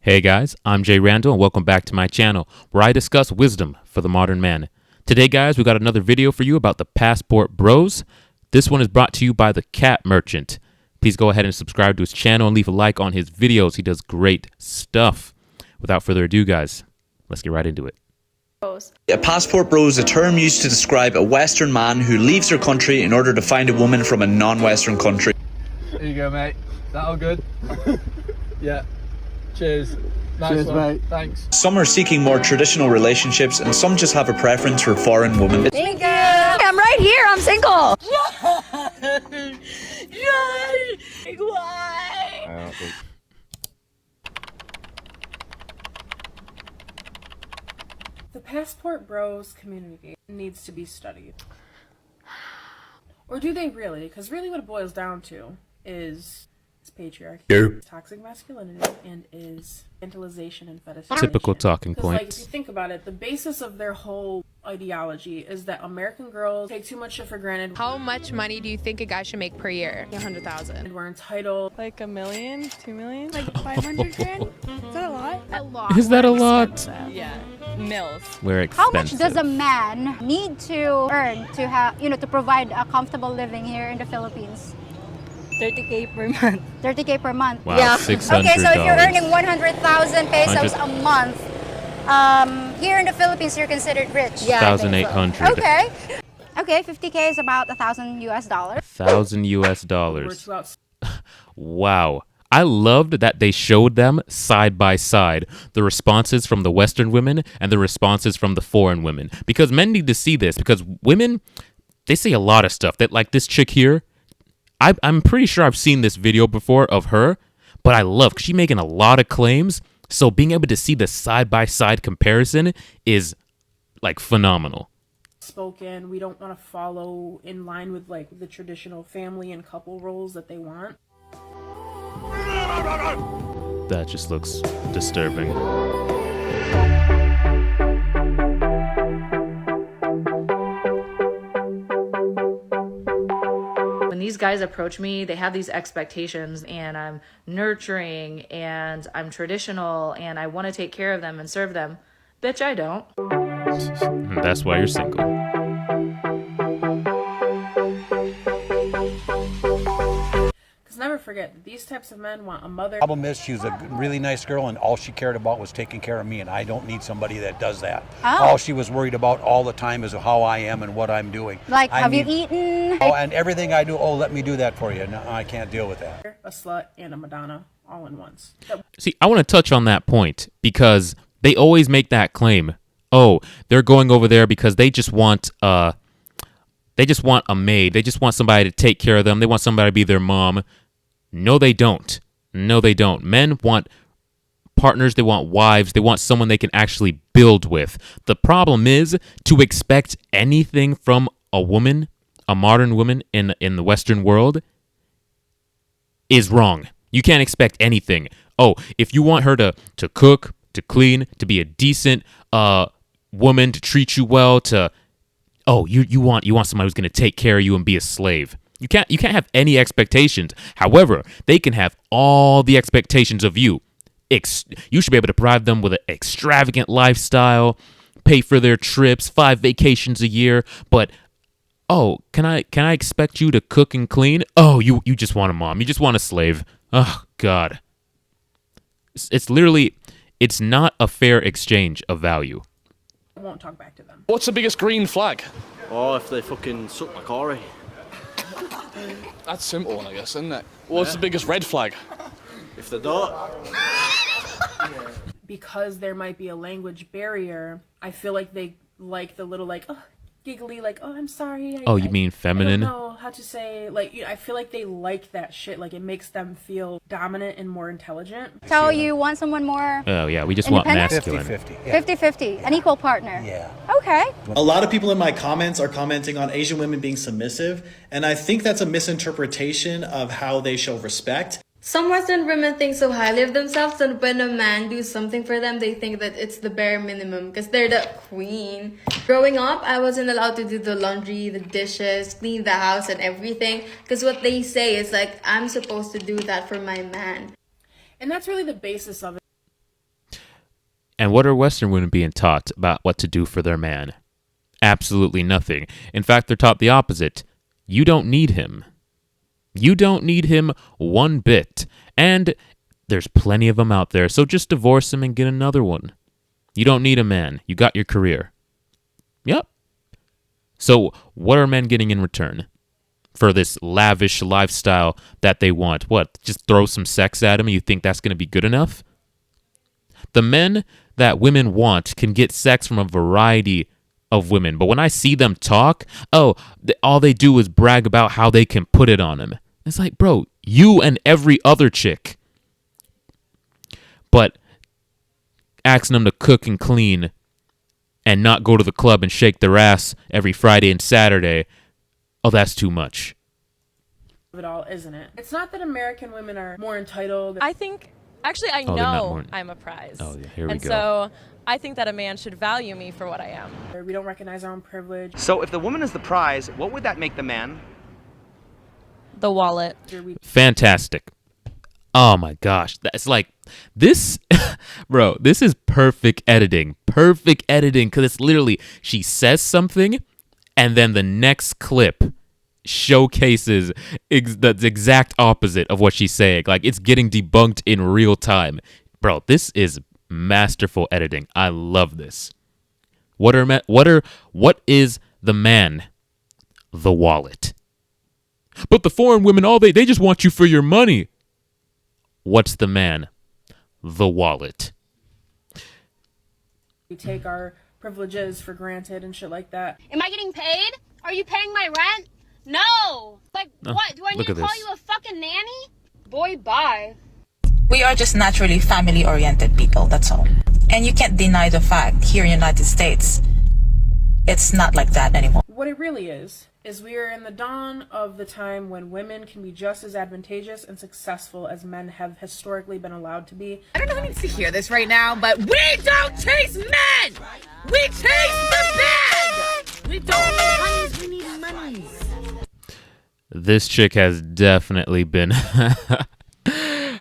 Hey guys, I'm Jay Randall and welcome back to my channel where I discuss wisdom for the modern man. Today guys, we got another video for you about the passport bros. This one is brought to you by the Cat Merchant. Please go ahead and subscribe to his channel and leave a like on his videos. He does great stuff. Without further ado guys, let's get right into it. A passport bro is a term used to describe a Western man who leaves their country in order to find a woman from a non-Western country. There you go, mate. Is that all good? Yeah. Cheers. Nice Cheers, one. mate. Thanks. Some are seeking more traditional relationships and some just have a preference for foreign women. Thank you. I'm right here. I'm single. Why? The passport bros community needs to be studied. Or do they really? Because really what it boils down to is patriarchy, toxic masculinity, and is infantilization and fetishization. Typical talking Like, if points. you think about it, the basis of their whole ideology is that American girls take too much shit for granted. How much money do you think a guy should make per year? 100,000. And we're entitled. Like $1 million, 2 million, like 500 grand. Is that a lot? A lot. Is that a lot? Yeah, mills. We're How expensive. much does a man need to earn to have, to provide a comfortable living here in the Philippines? 30K per month. 30K per month. Wow, Yeah. $600. Okay, so if you're earning 100,000 pesos a month, here in the Philippines, you're considered rich. Yeah. 1,800. Okay. Okay, 50K is about $1,000 US. 1,000 US We're dollars. too outside. Wow. I loved that they showed them side by side, the responses from the Western women and the responses from the foreign women. Because men need to see this, because women, they say a lot of stuff. That, like this chick here, I'm pretty sure I've seen this video before of her, but I love, she's making a lot of claims. So being able to see the side by side comparison is like phenomenal. Spoken. We don't want to follow in line with like the traditional family and couple roles that they want. That just looks disturbing. When these guys approach me, they have these expectations, and I'm nurturing and I'm traditional and I want to take care of them and serve them. Bitch, I don't. That's why you're single. Because never forget, these types of men want a mother. Problem is, she was a really nice girl, and all she cared about was taking care of me, and I don't need somebody that does that. Oh. All she was worried about all the time is how I am and what I'm doing. Like, I have you need- eaten? Oh, and everything I do, oh, let me do that for you. No, I can't deal with that. A slut and a Madonna all in once. See, I want to touch on that point because they always make that claim. Oh, they're going over there because they just want a maid. They just want somebody to take care of them. They want somebody to be their mom. No, they don't. No, they don't. Men want partners. They want wives. They want someone they can actually build with. The problem is to expect anything from a woman, a modern woman in the Western world, is wrong. You can't expect anything. Oh, if you want her to cook, to clean, to be a decent woman, to treat you well, you want somebody who's going to take care of you and be a slave. You can't have any expectations. However, they can have all the expectations of you. You should be able to provide them with an extravagant lifestyle, pay for their trips, 5 vacations a year, but oh, can I expect you to cook and clean? Oh, you just want a mom. You just want a slave. Oh, God. It's literally, it's not a fair exchange of value. I won't talk back to them. What's the biggest green flag? Oh, if they fucking suck my cory. That's a simple one, I guess, isn't it? What's the biggest red flag? If they don't. Because there might be a language barrier, I feel like they like the little giggly, oh, I'm sorry. You mean feminine? I don't know how to say, I feel like they like that shit. Like, it makes them feel dominant and more intelligent. So you want someone more Oh, yeah, we just want Independent? masculine. 50-50. Yeah. 50-50, an equal partner? Yeah. Okay. A lot of people in my comments are commenting on Asian women being submissive, and I think that's a misinterpretation of how they show respect. Some Western women think so highly of themselves that when a man do something for them, they think that it's the bare minimum because they're the queen. Growing up, I wasn't allowed to do the laundry, the dishes, clean the house and everything because what they say is I'm supposed to do that for my man. And that's really the basis of it. And what are Western women being taught about what to do for their man? Absolutely nothing. In fact, they're taught the opposite. You don't need him. You don't need him one bit. And there's plenty of them out there, so just divorce him and get another one. You don't need a man. You got your career. Yep. So what are men getting in return for this lavish lifestyle that they want? What? Just throw some sex at him and you think that's going to be good enough? The men that women want can get sex from a variety of women. But when I see them talk, all they do is brag about how they can put it on him. It's like, bro, you and every other chick. But asking them to cook and clean and not go to the club and shake their ass every Friday and Saturday, that's too much. Of it all, isn't it? It's not that American women are more entitled. I think, actually, I know I'm a prize. Oh, yeah, here we and go. So I think that a man should value me for what I am. We don't recognize our own privilege. So if the woman is the prize, what would that make the man? The wallet. Fantastic. Oh my gosh. That's like, this, bro, this is perfect editing. Perfect editing, because it's literally, she says something, and then the next clip showcases the exact opposite of what she's saying. Like, it's getting debunked in real time. Bro, this is masterful editing. I love this. What is the man? The wallet. But the foreign women, they just want you for your money. What's the man? The wallet. We take our privileges for granted and shit like that. Am I getting paid? Are you paying my rent? No. Like, what? Do I need to call you a fucking nanny? Boy, bye. We are just naturally family-oriented people, that's all. And you can't deny the fact here in the United States, it's not like that anymore. What it really is we are in the dawn of the time when women can be just as advantageous and successful as men have historically been allowed to be. I don't know who needs to hear this right now, but we don't chase men! We chase the bag! We don't need honeys, we need monies. This chick has definitely been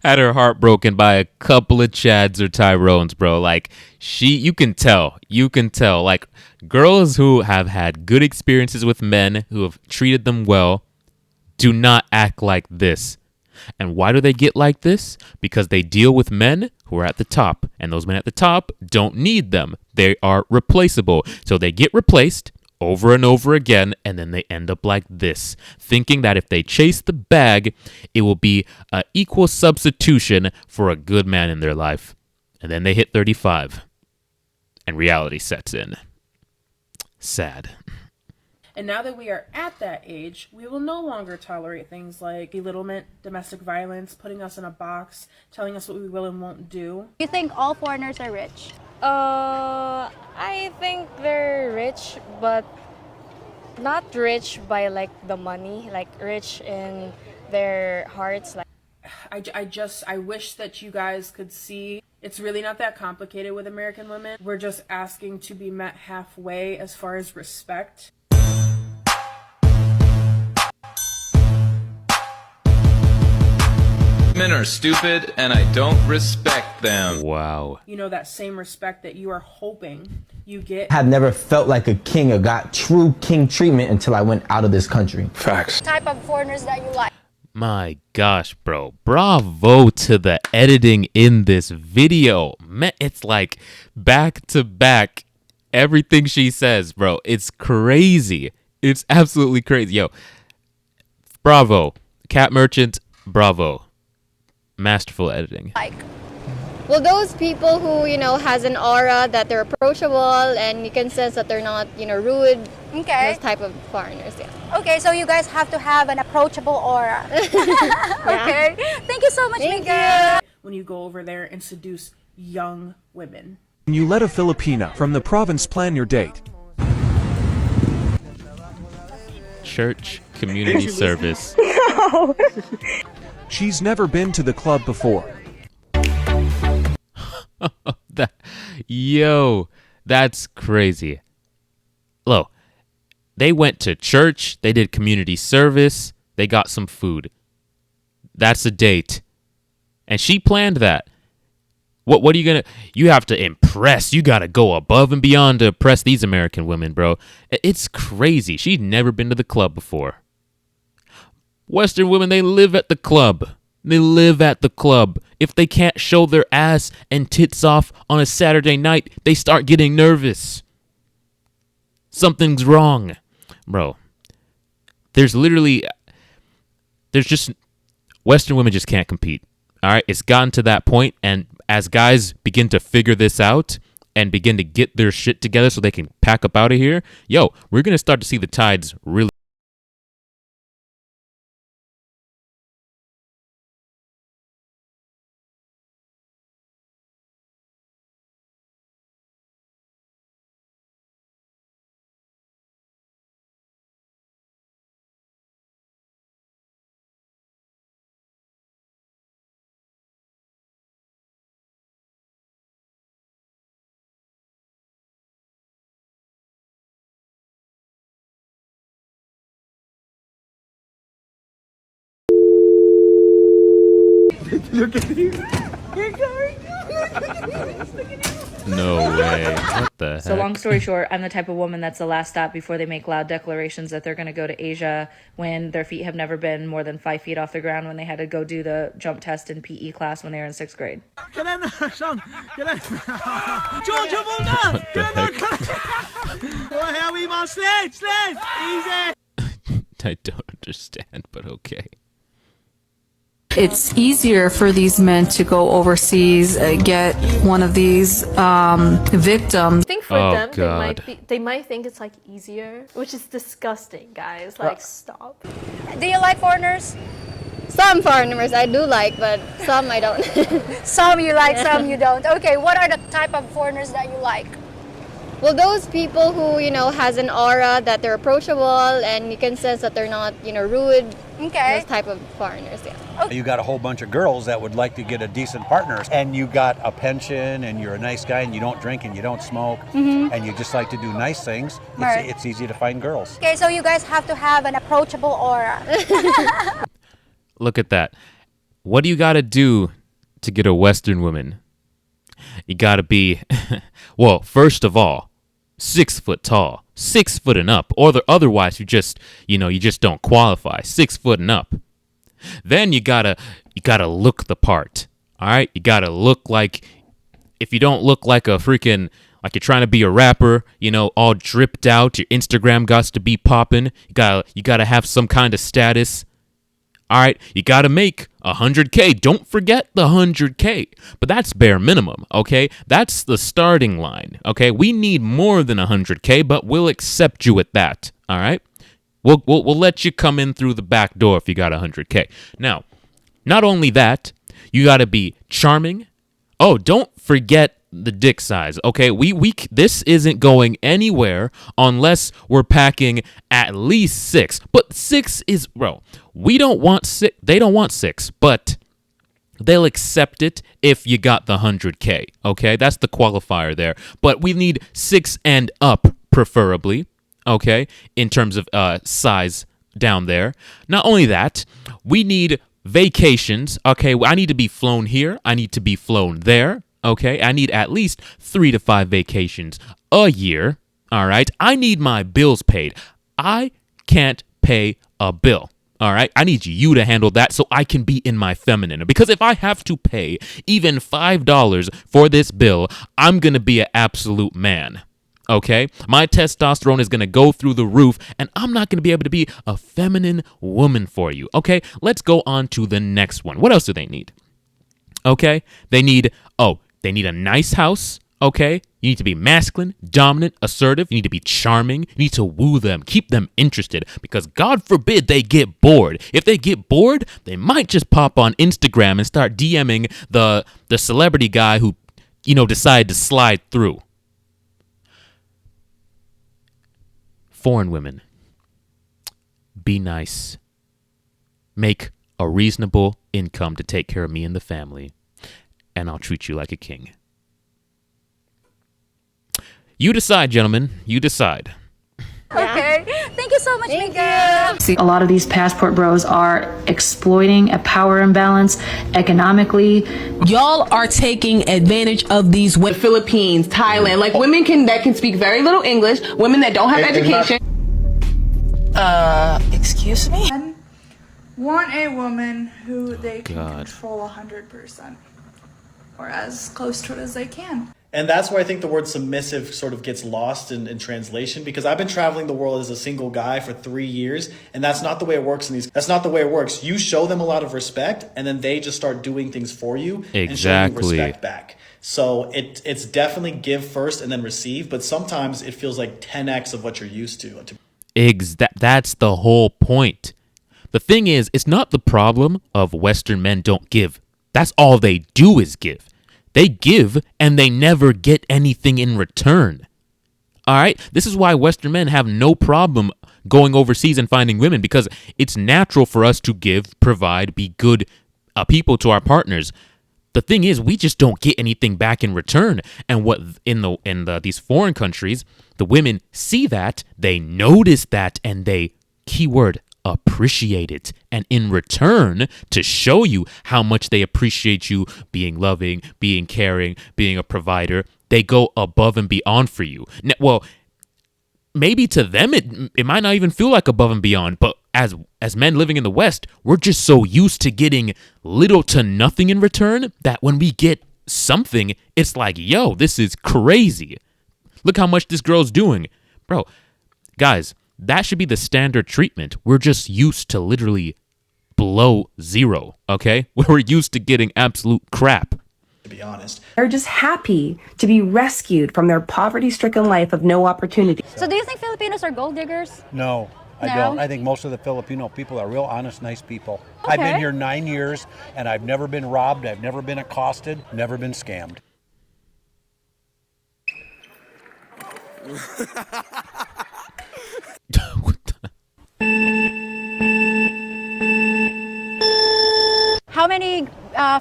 had her heart broken by a couple of Chads or Tyrones, bro. Like, you can tell, like, girls who have had good experiences with men who have treated them well do not act like this. And why do they get like this? Because they deal with men who are at the top, and those men at the top don't need them. They are replaceable. So they get replaced over and over again, and then they end up like this, thinking that if they chase the bag, it will be an equal substitution for a good man in their life. And then they hit 35, and reality sets in. Sad. And now that we are at that age, we will no longer tolerate things like belittlement, domestic violence, putting us in a box, telling us what we will and won't do. You think all foreigners are rich? I think they're rich, but not rich by like the money, like rich in their hearts. Like, I wish that you guys could see it's really not that complicated with American women. We're just asking to be met halfway as far as respect. Men are stupid and I don't respect them. Wow. You know, that same respect that you are hoping you get. I had never felt like a king or got true king treatment until I went out of this country. Facts. Type of foreigners that you like. My gosh, bro. Bravo to the editing in this video. Man, it's like back to back everything she says, bro. It's crazy. It's absolutely crazy. Yo, bravo. Cat Merchant, bravo. Masterful editing. well, those people who, has an aura that they're approachable and you can sense that they're not, rude. Okay. Those type of foreigners, yeah. Okay, so you guys have to have an approachable aura. Okay. Thank you so much, Mika. When you go over there and seduce young women. When you let a Filipina from the province plan your date. Church community service. No. She's never been to the club before. That's crazy. Look, they went to church, they did community service, they got some food. That's a date. And she planned that. What are you gonna? You have to impress. You gotta go above and beyond to impress these American women, bro. It's crazy. She's never been to the club before. Western women, they live at the club. They live at the club. If they can't show their ass and tits off on a Saturday night, they start getting nervous. Something's wrong, bro. There's just Western women just can't compete. All right, it's gotten to that point, and as guys begin to figure this out and begin to get their shit together so they can pack up out of here, we're gonna start to see the tides really. Look at you. No way. What the heck? So long story short, I'm the type of woman that's the last stop before they make loud declarations that they're going to go to Asia when their feet have never been more than 5 feet off the ground when they had to go do the jump test in PE class when they were in 6th grade. Georgia What the heck? Oh, here we must sled, easy. I don't understand, but okay. It's easier for these men to go overseas, get one of these victims. I think for them, they might think it's like easier, which is disgusting, guys. Like, stop. Do you like foreigners? Some foreigners I do like, but some I don't. Some you like, some you don't. Okay, what are the type of foreigners that you like? Well, those people who, has an aura that they're approachable and you can sense that they're not, rude. Okay. Those type of foreigners, yeah. Okay. You got a whole bunch of girls that would like to get a decent partner, and you got a pension, and you're a nice guy, and you don't drink, and you don't smoke, and you just like to do nice things. Right. It's easy to find girls. Okay, so you guys have to have an approachable aura. Look at that. What do you got to do to get a Western woman? You got to be, well, first of all, 6 foot tall, 6 foot and up, or otherwise you just don't qualify. 6 foot and up. Then you gotta look the part. All right, you gotta look like. If you don't look like a freaking like you're trying to be a rapper, all dripped out, your Instagram got to be popping. You gotta have some kind of status. All right, you got to make 100K. Don't forget the 100K. But that's bare minimum, okay? That's the starting line, okay? We need more than 100K, but we'll accept you at that, all right? We'll let you come in through the back door if you got 100K. Now, not only that, you got to be charming. Oh, don't forget the dick size, okay? This isn't going anywhere unless we're packing at least 6. But 6 is, bro, we don't want 6. They don't want 6, but they'll accept it if you got the 100K, okay? That's the qualifier there. But we need 6 and up, preferably, okay, in terms of size down there. Not only that, we need vacations, okay? I need to be flown here. I need to be flown there. Okay, I need at least 3 to 5 vacations a year, all right? I need my bills paid. I can't pay a bill, all right? I need you to handle that so I can be in my feminine. Because if I have to pay even $5 for this bill, I'm going to be an absolute man, okay? My testosterone is going to go through the roof, and I'm not going to be able to be a feminine woman for you, okay? Let's go on to the next one. What else do they need? Okay, they need a nice house, okay? You need to be masculine, dominant, assertive. You need to be charming. You need to woo them, keep them interested, because God forbid they get bored. If they get bored, they might just pop on Instagram and start DMing the celebrity guy who, decided to slide through. Foreign women, be nice. Make a reasonable income to take care of me and the family, and I'll treat you like a king. You decide, gentlemen. You decide. Okay. Thank you so so much, Mika. See, a lot of these passport bros are exploiting a power imbalance economically. Y'all are taking advantage of these women. Philippines, Thailand, like women that can speak very little English, women that don't have education. Excuse me? Want a woman who they can God. control 100%, or as close to it as they can. And that's where I think the word submissive sort of gets lost in translation, because I've been traveling the world as a single guy for 3 years, and that's not the way it works that's not the way it works. You show them a lot of respect, and then they just start doing things for you and showing you respect back. So it's definitely give first and then receive, but sometimes it feels like 10x of what you're used to. That's the whole point. The thing is, it's not the problem of Western men don't give. That's all they do is give. They give and they never get anything in return. All right? This is why Western men have no problem going overseas and finding women, because it's natural for us to give, provide, be good people to our partners. The thing is, we just don't get anything back in return. And what in these foreign countries, the women see that, they notice that, and they, keyword, appreciate it. And in return, to show you how much they appreciate you being loving, being caring, being a provider, they go above and beyond for you. Now, well, maybe to them it might not even feel like above and beyond, but as men living in the West, we're just so used to getting little to nothing in return that when we get something, it's like, yo, this is crazy. Look how much this girl's doing. Bro, guys, that should be the standard treatment. We're just used to literally below zero, okay? We're used to getting absolute crap. To be honest. They're just happy to be rescued from their poverty-stricken life of no opportunity. So do you think Filipinos are gold diggers? No, I don't. I think most of the Filipino people are real honest, nice people. Okay. I've been here 9 years, and I've never been robbed, I've never been accosted, never been scammed. How many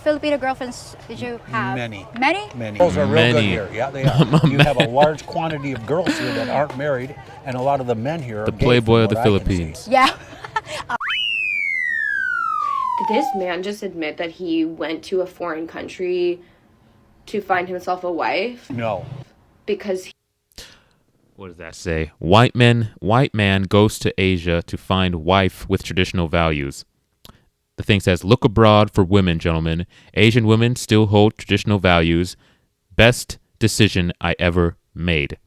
Filipino girlfriends did you have? Many. Many? Many. Girls are real good here. Yeah, they are. You have a large quantity of girls here that aren't married, and a lot of the men here are The gay, playboy of from the what I can Philippines. see. Yeah. Did this man just admit that he went to a foreign country to find himself a wife? No. Because What does that say? White man goes to Asia to find wife with traditional values. The thing says, look abroad for women, gentlemen. Asian women still hold traditional values. Best decision I ever made.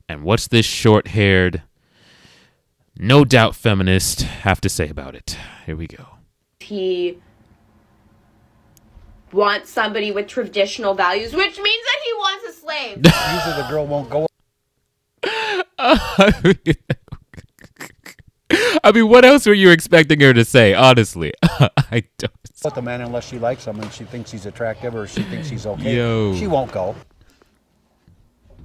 And what's this short-haired, no doubt feminist have to say about it? Here we go. he wants somebody with traditional values, which means that he wants a slave. Usually the girl won't go. I mean, what else were you expecting her to say? Honestly, I don't. With the man unless she likes him and she thinks he's attractive or she thinks he's okay. Yo. She won't go.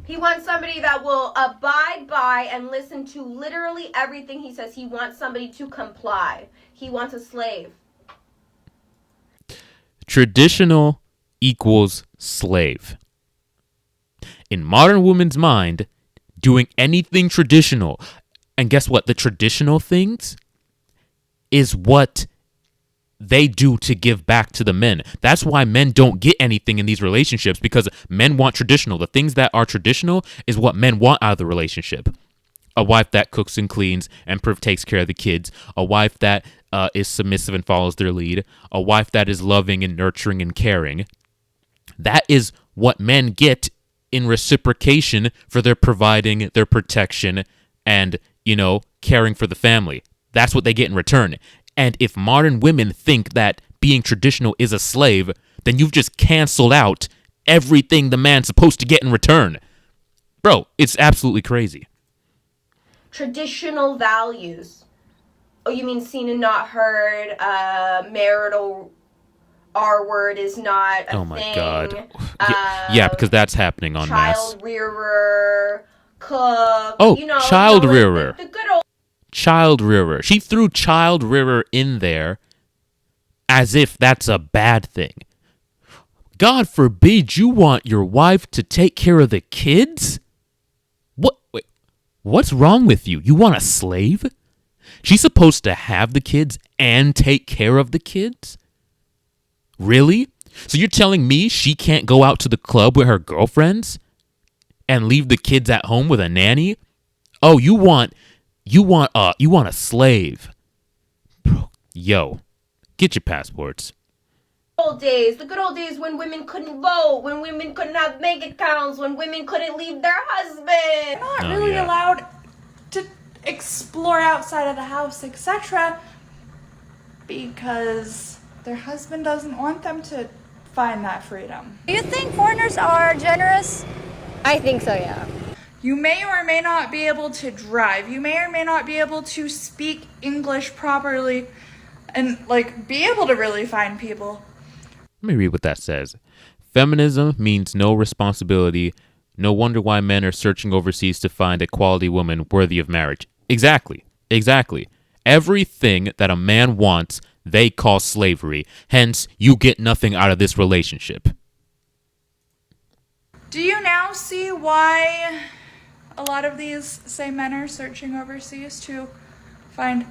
He wants somebody that will abide by and listen to literally everything he says. He wants somebody to comply. He wants a slave. Traditional equals slave. In modern woman's mind, doing anything traditional, and guess what? The traditional things is what they do to give back to the men. That's why men don't get anything in these relationships, because men want traditional. The things that are traditional is what men want out of the relationship. A wife that cooks and cleans and takes care of the kids. A wife that is submissive and follows their lead. A wife that is loving and nurturing and caring. That is what men get in reciprocation for their providing, their protection, and, you know, caring for the family. That's what they get in return. And if modern women think that being traditional is a slave, then you've just canceled out everything the man's supposed to get in return. Bro, it's absolutely crazy. Traditional values. Oh, you mean seen and not heard? Marital R word is not a thing. Oh my God. Yeah, because that's happening en masse. Child rearer, cook. Oh, you know, child like rearer. The good old. Child rearer. She threw child rearer in there as if that's a bad thing. God forbid you want your wife to take care of the kids? What? Wait, What's wrong with you? You want a slave? She's supposed to have the kids and take care of the kids? Really? So you're telling me she can't go out to the club with her girlfriends and leave the kids at home with a nanny? Oh, you want a slave. Yo, get your passports. The good old days when women couldn't vote, when women couldn't have bank accounts, when women couldn't leave their husband. Not really allowed to explore outside of the house, etc. because their husband doesn't want them to find that freedom. Do you think foreigners are generous? I think so, yeah. You may or may not be able to drive. You may or may not be able to speak English properly and like be able to really find people. Let me read what that says. Feminism means no responsibility. No wonder why men are searching overseas to find a quality woman worthy of marriage. Exactly. Everything that a man wants, they call slavery. Hence, you get nothing out of this relationship. Do you now see why a lot of these same men are searching overseas to find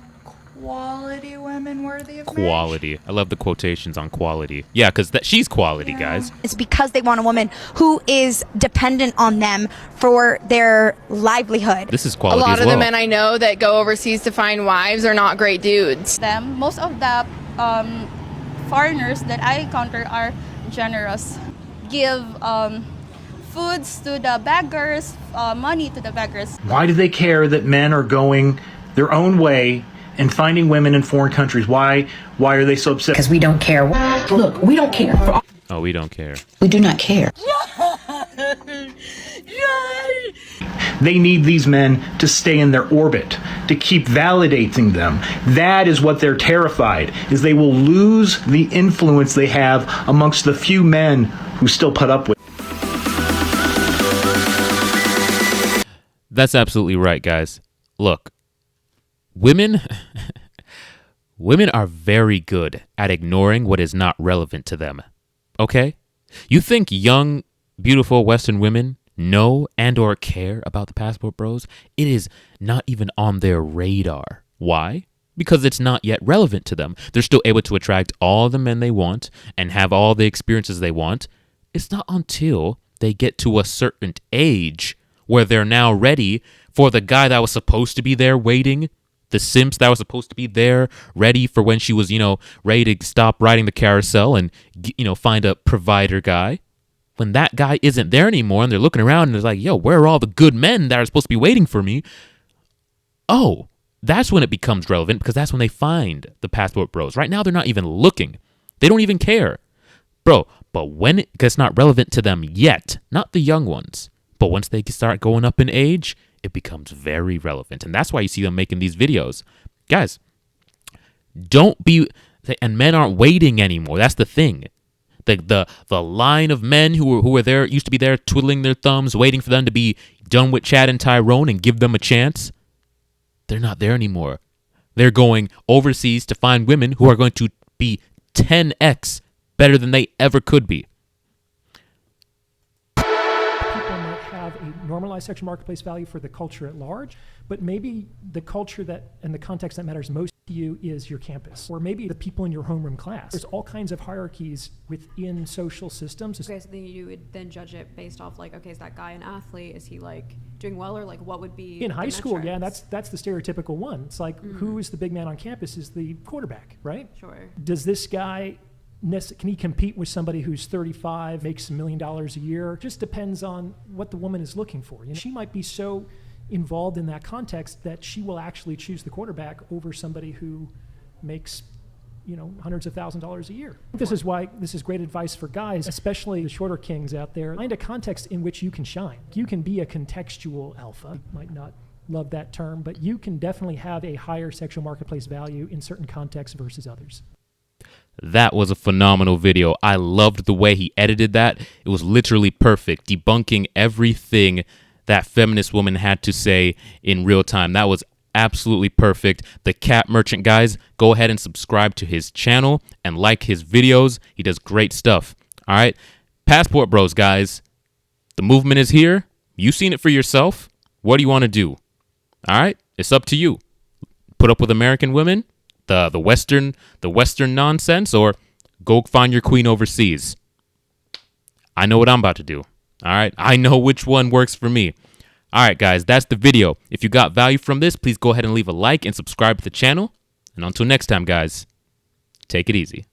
quality women worthy of marriage? Quality. I love the quotations on quality. Yeah, because she's quality, guys. It's because they want a woman who is dependent on them for their livelihood. This is quality as well. A lot of the men I I know that go overseas to find wives are not great dudes. Most of the foreigners that I encounter are generous. Give foods to the beggars, money to the beggars. Why do they care that men are going their own way and finding women in foreign countries? Why are they so upset? Because we don't care. Look, we don't care. Oh, we don't care. We do not care. They need these men to stay in their orbit, to keep validating them. That is what they're terrified, is they will lose the influence they have amongst the few men who still put up with. That's absolutely right, guys. Look, women are very good at ignoring what is not relevant to them. Okay? You think young, beautiful Western women know and or care about the passport bros? It is not even on their radar. Why? Because it's not yet relevant to them. They're still able to attract all the men they want and have all the experiences they want. It's not until they get to a certain age where they're now ready for the guy that was supposed to be there waiting, the simps that was supposed to be there ready for when she was, ready to stop riding the carousel and, find a provider guy. When that guy isn't there anymore and they're looking around and they're like, yo, where are all the good men that are supposed to be waiting for me? Oh, that's when it becomes relevant, because that's when they find the passport bros. Right now, they're not even looking. They don't even care. Bro, but when it's not relevant to them yet, not the young ones. But once they start going up in age, it becomes very relevant. And that's why you see them making these videos. Guys, and men aren't waiting anymore. That's the thing. The line of men who were there, used to be there twiddling their thumbs, waiting for them to be done with Chad and Tyrone and give them a chance. They're not there anymore. They're going overseas to find women who are going to be 10x better than they ever could be. Normalized sexual marketplace value for the culture at large, but maybe the culture that and the context that matters most to you is your campus, or maybe the people in your homeroom class. There's all kinds of hierarchies within social systems. Okay, so then you would then judge it based off okay, is that guy an athlete? Is he doing well, or what would be in high school? Yeah, that's the stereotypical one. It's who is the big man on campus is the quarterback, right? Sure. Does this guy can he compete with somebody who's 35, makes $1 million a year? Just depends on what the woman is looking for. She might be so involved in that context that she will actually choose the quarterback over somebody who makes, hundreds of $1,000s a year. This is why this is great advice for guys, especially the shorter kings out there. Find a context in which you can shine. You can be a contextual alpha. You might not love that term, but you can definitely have a higher sexual marketplace value in certain contexts versus others. That was a phenomenal video. I loved the way he edited that. It was literally perfect, debunking everything that feminist woman had to say in real time. That was absolutely perfect. The Cat Merchant, guys, go ahead and subscribe to his channel and like his videos. He does great stuff. All right. Passport bros, guys. The movement is here. You've seen it for yourself. What do you want to do? All right, it's up to you. Put up with American women, the Western nonsense, or go find your queen overseas. I know what I'm about to do. All right, I know which one works for me. All right, guys, that's the video. If you got value from this, please go ahead and leave a like and subscribe to the channel. And until next time, guys, take it easy.